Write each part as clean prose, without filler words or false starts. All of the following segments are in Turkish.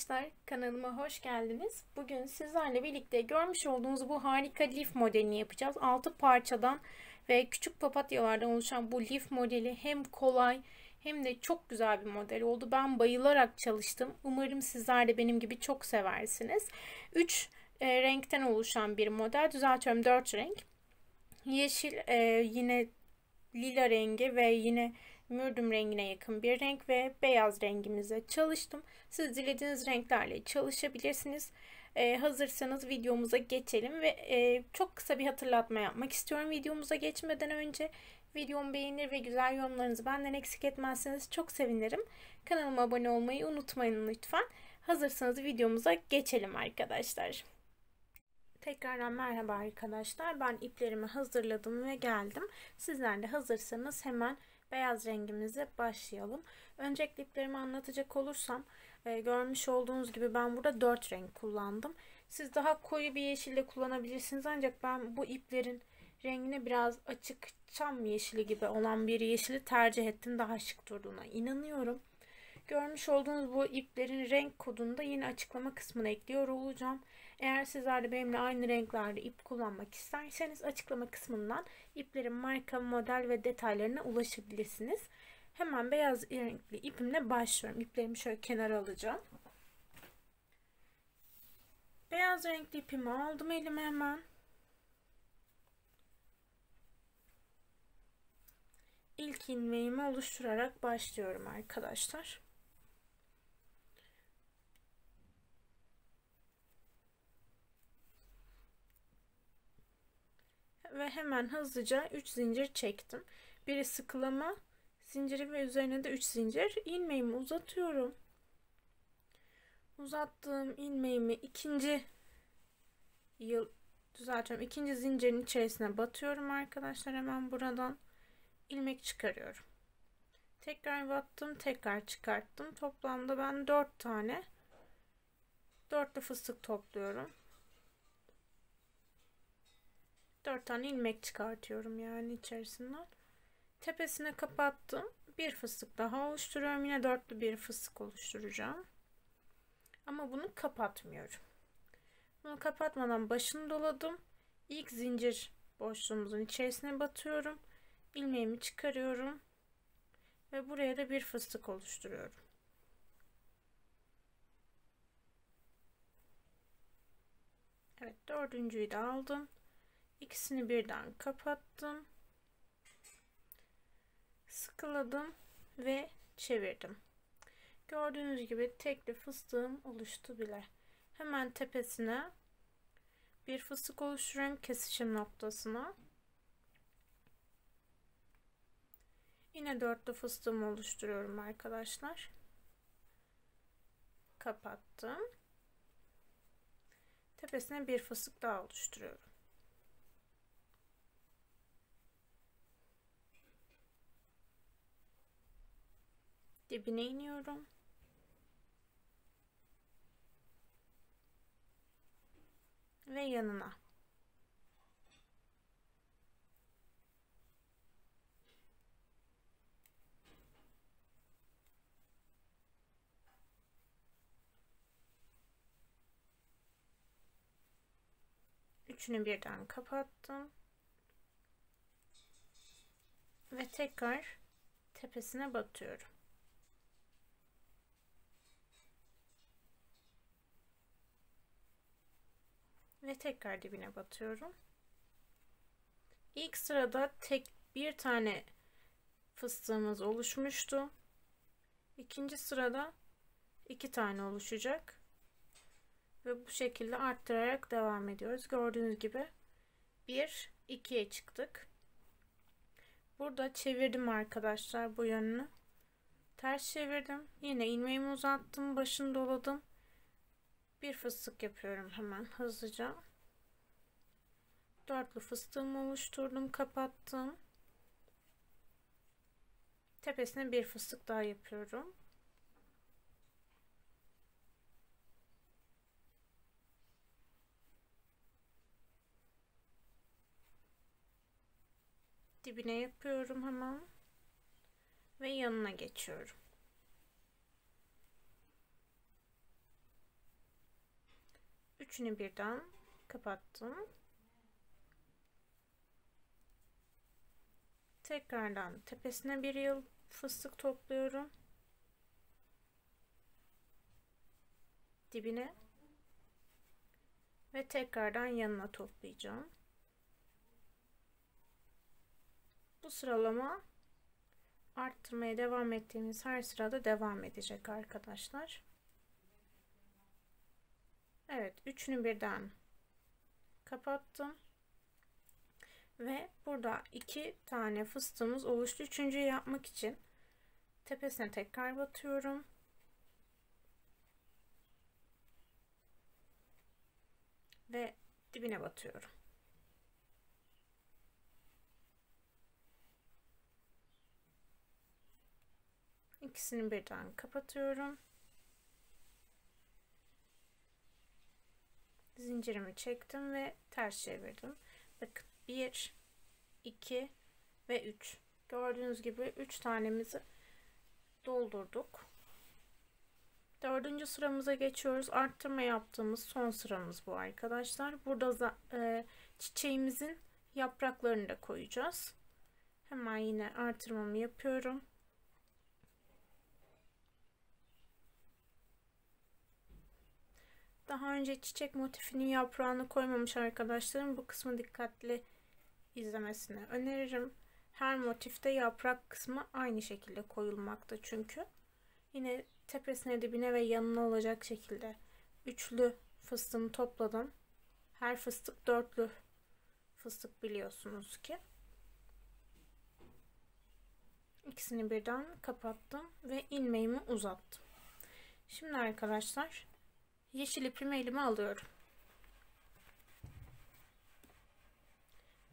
arkadaşlar, kanalıma hoş geldiniz. Bugün sizlerle birlikte görmüş olduğunuz bu harika lif modelini yapacağız. 6 parçadan ve küçük papatyalardan oluşan bu lif modeli hem kolay hem de çok güzel bir model oldu. Ben bayılarak çalıştım. Umarım sizler de benim gibi çok seversiniz. 3 renkten oluşan bir model. Düzeltiyorum, 4 renk. Yeşil, yine lila rengi ve yine mürdüm rengine yakın bir renk ve beyaz rengimize çalıştım. Siz dilediğiniz renklerle çalışabilirsiniz. Hazırsanız videomuza geçelim ve çok kısa bir hatırlatma yapmak istiyorum. Videomuza geçmeden önce videomu beğenir ve güzel yorumlarınızı benden eksik etmezseniz çok sevinirim. Kanalıma abone olmayı unutmayın lütfen. Hazırsanız videomuza geçelim arkadaşlar. Tekrardan merhaba arkadaşlar. Ben iplerimi hazırladım ve geldim. Sizler de hazırsanız hemen beyaz rengimize başlayalım. Öncelikle iplerimi anlatacak olursam görmüş olduğunuz gibi ben burada 4 renk kullandım. Siz daha koyu bir yeşille kullanabilirsiniz, ancak ben bu iplerin rengine biraz açık çam yeşili gibi olan bir yeşili tercih ettim. Daha şık durduğuna inanıyorum. Görmüş olduğunuz bu iplerin renk kodunu da yine açıklama kısmına ekliyor olacağım. Eğer sizler de benimle aynı renklerde ip kullanmak isterseniz açıklama kısmından iplerin marka, model ve detaylarına ulaşabilirsiniz. Hemen beyaz renkli ipimle başlıyorum. İplerimi şöyle kenara alacağım. Beyaz renkli ipimi aldım elime hemen. İlk ilmeğimi oluşturarak başlıyorum arkadaşlar. Ve hemen hızlıca 3 zincir çektim. Biri sıkılama zinciri ve üzerine de 3 zincir. İlmeğimi uzatıyorum. Uzattığım ilmeğimi ikinci zincirin içerisine batıyorum arkadaşlar. Hemen buradan ilmek çıkarıyorum. Tekrar battım, tekrar çıkarttım. Toplamda ben 4 tane dörtlü fıstık topluyorum. 4 tane ilmek çıkartıyorum yani içerisinden. Tepesine kapattım. Bir fıstık daha oluşturuyorum. Yine dörtlü bir fıstık oluşturacağım. Ama bunu kapatmıyorum. Bunu kapatmadan başını doladım. İlk zincir boşluğumuzun içerisine batıyorum. İlmeğimi çıkarıyorum. Ve buraya da bir fıstık oluşturuyorum. Evet, dördüncüyü de aldım. İkisini birden kapattım. Sıkıladım ve çevirdim. Gördüğünüz gibi tekli fıstığım oluştu bile. Hemen tepesine bir fıstık oluşturuyorum kesişim noktasına. Yine dörtlü fıstığımı oluşturuyorum arkadaşlar. Kapattım. Tepesine bir fıstık daha oluşturuyorum. Dibine iniyorum. Ve yanına. Üçünü birden kapattım. Ve tekrar tepesine batıyorum. Ve tekrar dibine batıyorum. İlk sırada bir tane fıstığımız oluşmuştu. İkinci sırada 2 tane oluşacak. Ve bu şekilde arttırarak devam ediyoruz. Gördüğünüz gibi 1 2'ye çıktık. Burada çevirdim arkadaşlar bu yönünü. Ters çevirdim. Yine ilmeğimi uzattım. Başını doladım. Bir fıstık yapıyorum hemen hızlıca. Dörtlü fıstığımı oluşturdum. Kapattım. Tepesine bir fıstık daha yapıyorum. Dibine yapıyorum hemen. Ve yanına geçiyorum. Üçünü birden kapattım. Tekrardan tepesine bir yıl fıstık topluyorum. Dibine ve tekrardan yanına toplayacağım. Bu sıralama arttırmaya devam ettiğimiz her sırada devam edecek arkadaşlar. Evet, üçünü birden kapattım. Ve burada 2 tane fıstığımız oluştu. Üçüncüyü yapmak için tepesine tekrar batıyorum. Ve dibine batıyorum. İkisini birden kapatıyorum. Zincirimi çektim ve ters çevirdim. Bakın 1, 2 ve 3. Gördüğünüz gibi 3 tanemizi doldurduk. Dördüncü sıramıza geçiyoruz. Arttırma yaptığımız son sıramız bu arkadaşlar. Burada çiçeğimizin yapraklarını da koyacağız. Hemen yine artırmamı yapıyorum. Daha önce çiçek motifinin yaprağını koymamış arkadaşlarım bu kısmı dikkatli izlemesini öneririm. Her motifte yaprak kısmı aynı şekilde koyulmakta çünkü. Yine tepesine, dibine ve yanına olacak şekilde üçlü fıstığımı topladım. Her fıstık dörtlü fıstık biliyorsunuz ki. İkisini birden kapattım ve ilmeğimi uzattım. Şimdi arkadaşlar yeşil ipimi elime alıyorum.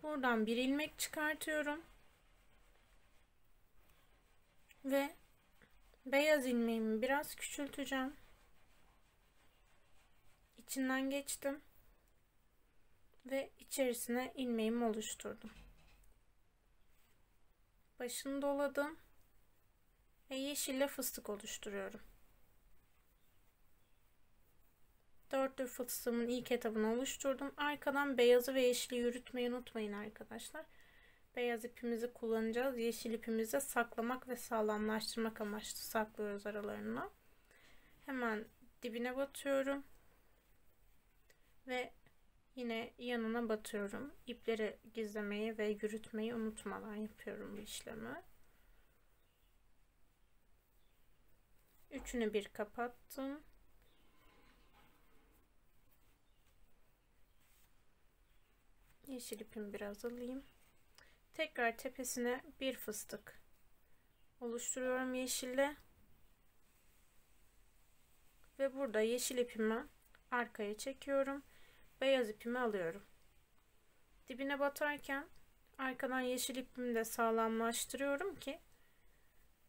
Buradan bir ilmek çıkartıyorum. Ve beyaz ilmeğimi biraz küçülteceğim. İçinden geçtim. Ve içerisine ilmeğimi oluşturdum. Başını doladım. Ve yeşille fıstık oluşturuyorum. Dörtlü fıstığımın ilk etabını oluşturdum. Arkadan beyazı ve yeşili yürütmeyi unutmayın arkadaşlar. Beyaz ipimizi kullanacağız. Yeşil ipimizi de saklamak ve sağlamlaştırmak amaçlı saklıyoruz aralarına. Hemen dibine batıyorum. Ve yine yanına batıyorum. İpleri gizlemeyi ve yürütmeyi unutmadan yapıyorum bu işlemi. Üçünü bir kapattım. Yeşil ipimi biraz alayım. Tekrar tepesine bir fıstık oluşturuyorum yeşille. Ve burada yeşil ipimi arkaya çekiyorum. Beyaz ipimi alıyorum. Dibine batarken arkadan yeşil ipimi de sağlamlaştırıyorum ki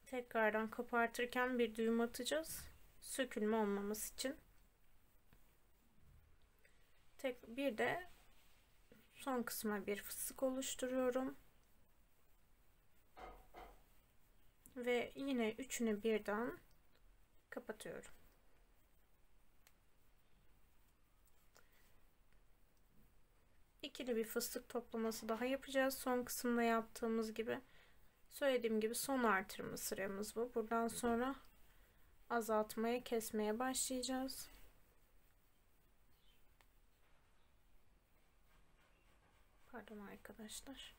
tekrardan kopartırken bir düğüm atacağız. Sökülme olmaması için. Bir de son kısma bir fıstık oluşturuyorum. Ve yine üçünü birden kapatıyorum. İkili bir fıstık toplaması daha yapacağız. Son kısımda yaptığımız gibi. Söylediğim gibi son artırma sıramız bu. Buradan sonra azaltmaya, kesmeye başlayacağız. Pardon arkadaşlar.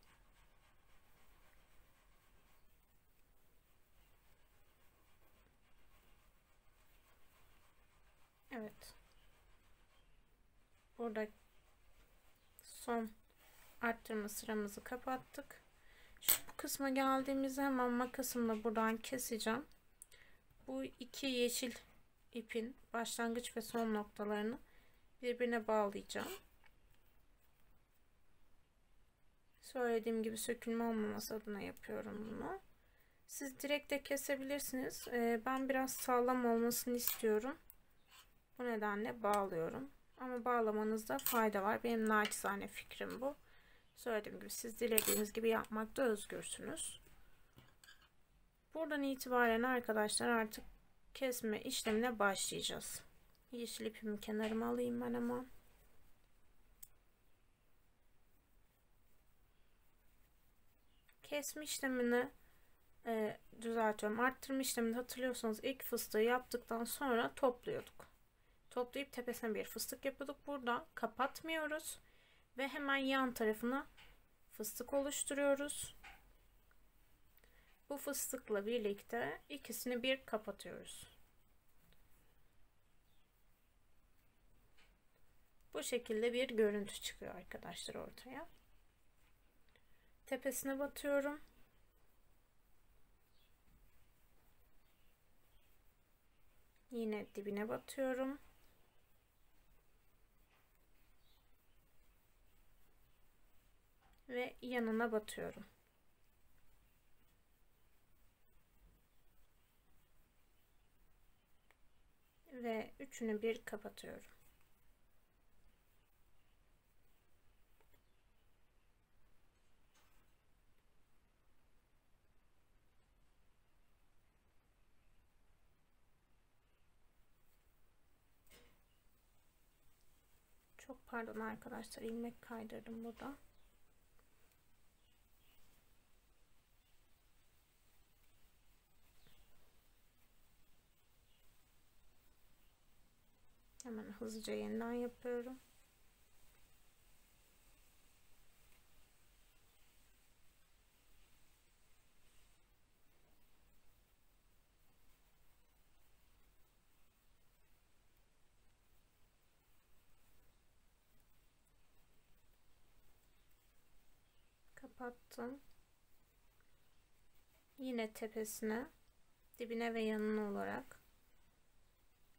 Evet. Burada son arttırma sıramızı kapattık. Bu kısma geldiğimizde hemen makasımla buradan keseceğim. Bu iki yeşil ipin başlangıç ve son noktalarını birbirine bağlayacağım. Söylediğim gibi sökülme olmaması adına yapıyorum bunu. Siz direkt de kesebilirsiniz. Ben biraz sağlam olmasını istiyorum. Bu nedenle bağlıyorum. Ama bağlamanızda fayda var. Benim naçizane fikrim bu. Söylediğim gibi siz dilediğiniz gibi yapmakta özgürsünüz. Buradan itibaren arkadaşlar artık kesme işlemine başlayacağız. Yeşil ipimi kenarıma alayım ben hemen. Kesme işlemini düzeltiyorum. Arttırma işlemini hatırlıyorsanız ilk fıstığı yaptıktan sonra topluyorduk. Toplayıp tepesine bir fıstık yapıyorduk. Burada kapatmıyoruz ve hemen yan tarafına fıstık oluşturuyoruz. Bu fıstıkla birlikte ikisini bir kapatıyoruz. Bu şekilde bir görüntü çıkıyor arkadaşlar ortaya. Tepesine batıyorum. Yine dibine batıyorum. Ve yanına batıyorum. Ve üçünü bir kapatıyorum. Çok pardon arkadaşlar, ilmek kaydırdım burada. Hemen hızlıca yeniden yapıyorum. Kapattım. Yine tepesine, dibine ve yanına olarak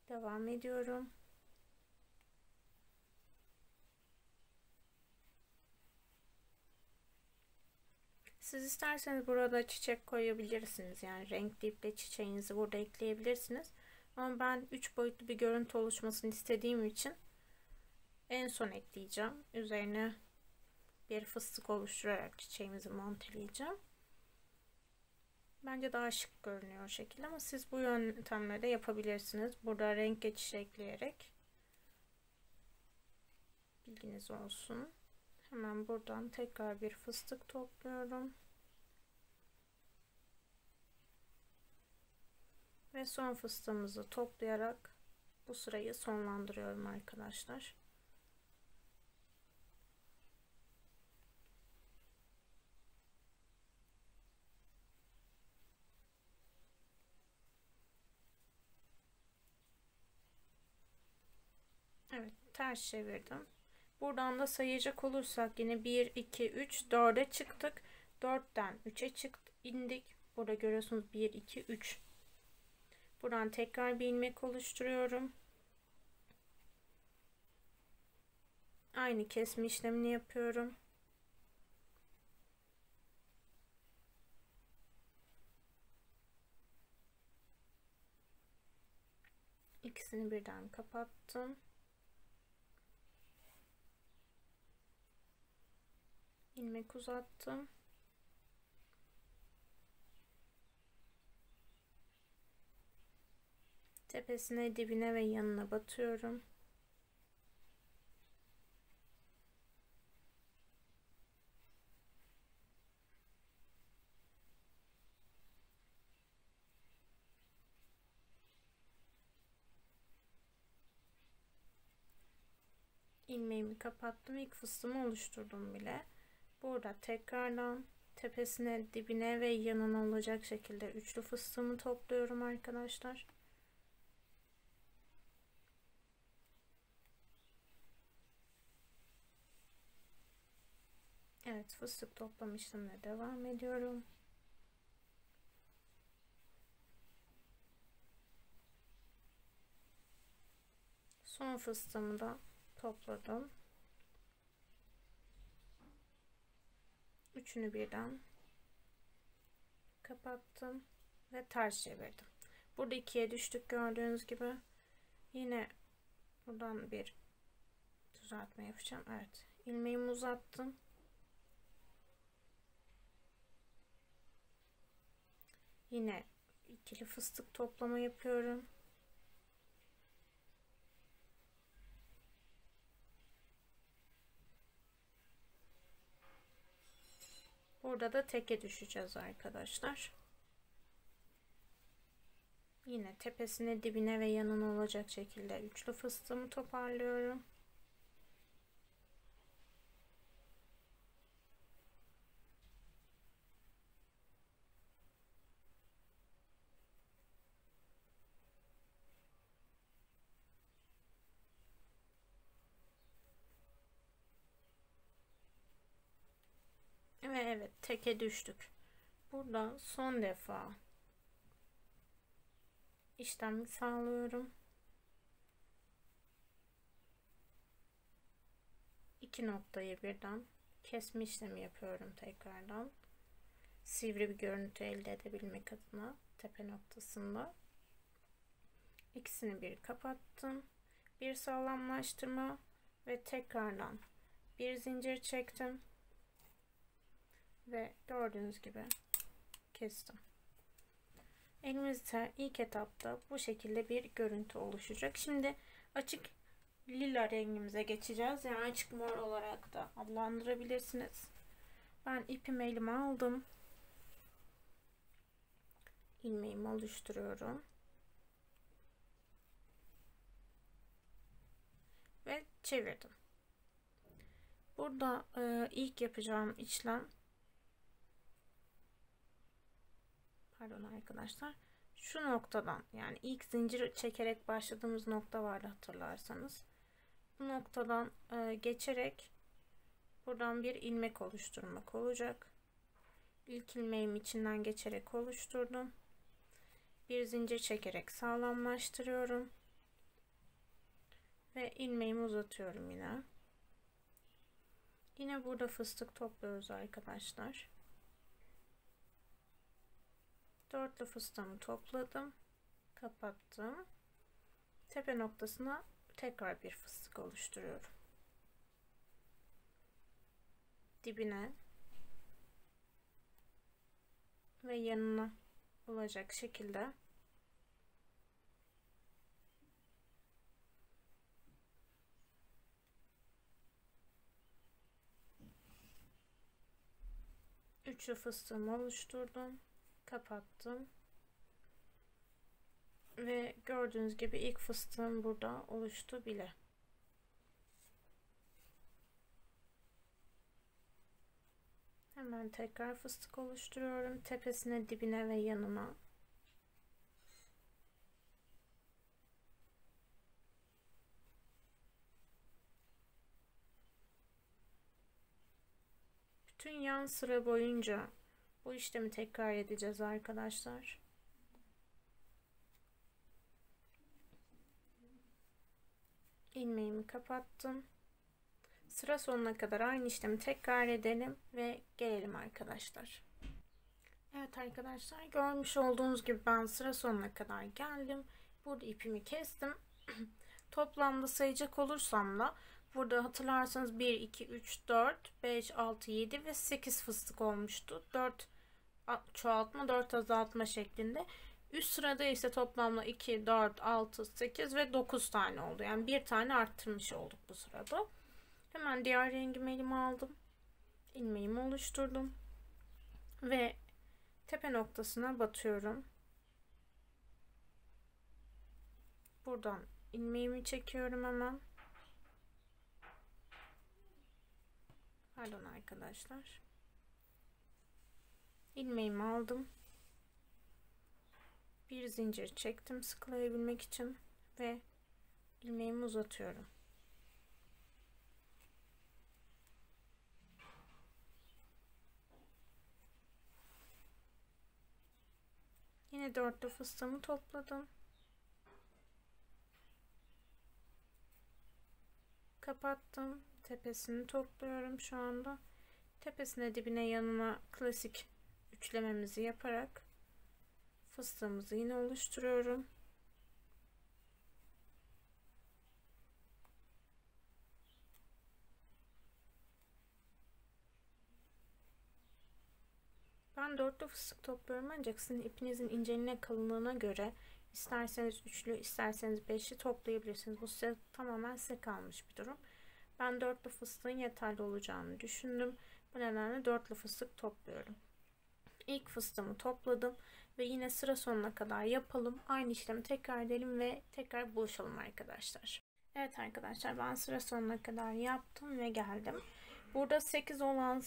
devam ediyorum. Siz isterseniz burada çiçek koyabilirsiniz. Yani renkli iple çiçeğinizi burada ekleyebilirsiniz. Ama ben 3 boyutlu bir görüntü oluşmasını istediğim için en son ekleyeceğim. Üzerine bir fıstık oluşturarak çiçeğimizi monteleyeceğim. Bence daha şık görünüyor o şekilde, ama siz bu yöntemle de yapabilirsiniz. Burada renk geçişi ekleyerek. Bilginiz olsun. Hemen buradan tekrar bir fıstık topluyorum. Ve son fıstığımızı toplayarak bu sırayı sonlandırıyorum arkadaşlar. Evet, ters çevirdim. Buradan da sayacak olursak yine 1, 2, 3, 4'e çıktık. 4'ten 3'e indik. Burada görüyorsunuz 1, 2, 3. Buradan tekrar bir ilmek oluşturuyorum. Aynı kesme işlemini yapıyorum. İkisini birden kapattım. İlmek uzattım. Tepesine, dibine ve yanına batıyorum. İlmeğimi kapattım. İlk fıstığımı oluşturdum bile. Burada tekrardan tepesine, dibine ve yanına olacak şekilde üçlü fıstığımı topluyorum arkadaşlar. Evet, fıstık toplam işlemine devam ediyorum. Son fıstığımı da topladım. Üçünü birden kapattım ve ters çevirdim. Burada ikiye düştük gördüğünüz gibi. Yine buradan bir düzeltme yapacağım. Evet, ilmeğimi uzattım. Yine ikili fıstık toplama yapıyorum. Burada da teke düşeceğiz arkadaşlar. Yine tepesine, dibine ve yanına olacak şekilde üçlü fıstığımı toparlıyorum. Ve evet, teke düştük. Burada son defa işlem sağlıyorum. İki noktayı birden kesme işlemi yapıyorum tekrardan. Sivri bir görüntü elde edebilmek adına tepe noktasında. İkisini bir kapattım. Bir sağlamlaştırma ve tekrardan bir zincir çektim. Ve gördüğünüz gibi kestim. Elimizde ilk etapta bu şekilde bir görüntü oluşacak. Şimdi açık lila rengimize geçeceğiz. Yani açık mor olarak da adlandırabilirsiniz. Ben ipimi elime aldım. İlmeğimi oluşturuyorum. Ve çevirdim. Burada ilk yapacağım işlem, pardon arkadaşlar, şu noktadan, yani ilk zincir çekerek başladığımız nokta vardı hatırlarsanız. Bu noktadan geçerek buradan bir ilmek oluşturmak olacak. İlk ilmeğimi içinden geçerek oluşturdum. Bir zincir çekerek sağlamlaştırıyorum. Ve ilmeğimi uzatıyorum yine. Yine burada fıstık topluyoruz arkadaşlar. Dörtlü fıstığımı topladım. Kapattım. Tepe noktasına tekrar bir fıstık oluşturuyorum. Dibine ve yanına olacak şekilde üçlü fıstığımı oluşturdum. Kapattım. Ve gördüğünüz gibi ilk fıstığım burada oluştu bile. Hemen tekrar fıstık oluşturuyorum. Tepesine, dibine ve yanına. Bütün yan sıra boyunca bu işlemi tekrar edeceğiz arkadaşlar. İlmeğimi kapattım. Sıra sonuna kadar aynı işlemi tekrar edelim ve gelelim arkadaşlar. Evet arkadaşlar, görmüş olduğunuz gibi ben sıra sonuna kadar geldim. Burada ipimi kestim. Toplamda sayacak olursam da burada hatırlarsanız 1, 2, 3, 4, 5, 6, 7 ve 8 fıstık olmuştu. 4 çoğaltma, 4 azaltma şeklinde. Üst sırada ise toplamda 2, 4, 6, 8 ve 9 tane oldu. Yani bir tane arttırmış olduk bu sırada. Hemen diğer rengimi elime aldım. İlmeğimi oluşturdum. Ve tepe noktasına batıyorum. Buradan ilmeğimi çekiyorum hemen. Pardon arkadaşlar. İlmeğimi aldım. Bir zincir çektim sıkılayabilmek için ve ilmeğimi uzatıyorum. Yine dörtlü fıstığımı topladım. Kapattım. Tepesini topluyorum şu anda. Tepesine, dibine, yanına klasik üçlememizi yaparak fıstığımızı yine oluşturuyorum. Ben dörtlü fıstık topluyorum ancak sizin ipinizin inceliğine, kalınlığına göre isterseniz üçlü, isterseniz beşli toplayabilirsiniz. Bu tamamen size kalmış bir durum. Ben dörtlü fıstığın yeterli olacağını düşündüm. Bu nedenle dörtlü fıstık topluyorum. İlk fıstığımı topladım ve yine sıra sonuna kadar yapalım. Aynı işlemi tekrar edelim ve tekrar buluşalım arkadaşlar. Evet arkadaşlar, ben sıra sonuna kadar yaptım ve geldim. Burada 8 olan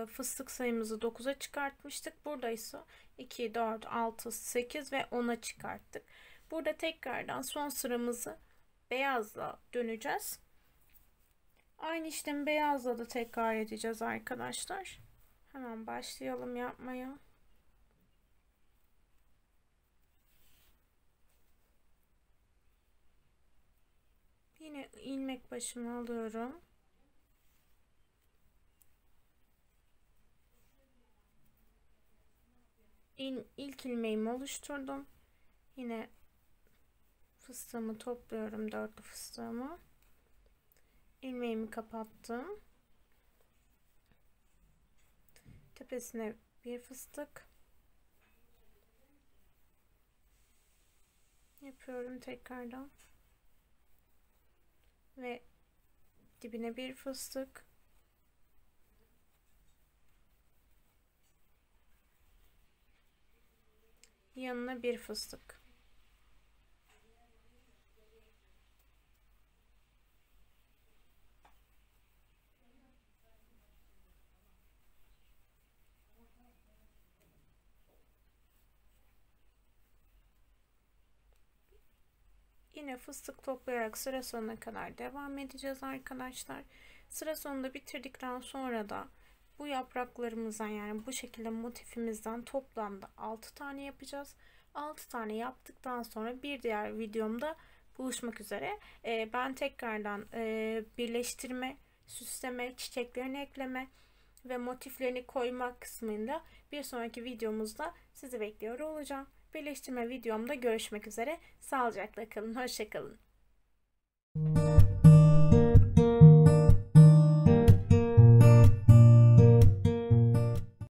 fıstık sayımızı 9'a çıkartmıştık. Burada ise 2, 4, 6, 8 ve 10'a çıkarttık. Burada tekrardan son sıramızı beyazla döneceğiz. Aynı işlemi beyazla da tekrar edeceğiz arkadaşlar. Hemen başlayalım yapmaya. Yine ilmek başımı alıyorum. İlk ilmeğimi oluşturdum. Yine fıstığımı topluyorum, dörtlü fıstığımı. İlmeğimi kapattım. Tepesine bir fıstık yapıyorum tekrardan ve dibine bir fıstık, yanına bir fıstık. Yine fıstık toplayarak sıra sonuna kadar devam edeceğiz arkadaşlar. Sıra sonunda bitirdikten sonra da bu yapraklarımızdan, yani bu şekilde motifimizden toplamda 6 tane yapacağız. 6 tane yaptıktan sonra bir diğer videomda buluşmak üzere. Ben tekrardan birleştirme, süsleme, çiçeklerini ekleme ve motiflerini koyma kısmında bir sonraki videomuzda sizi bekliyor olacağım. Birleştirme videomda görüşmek üzere. Sağlıcakla kalın. Hoşça kalın.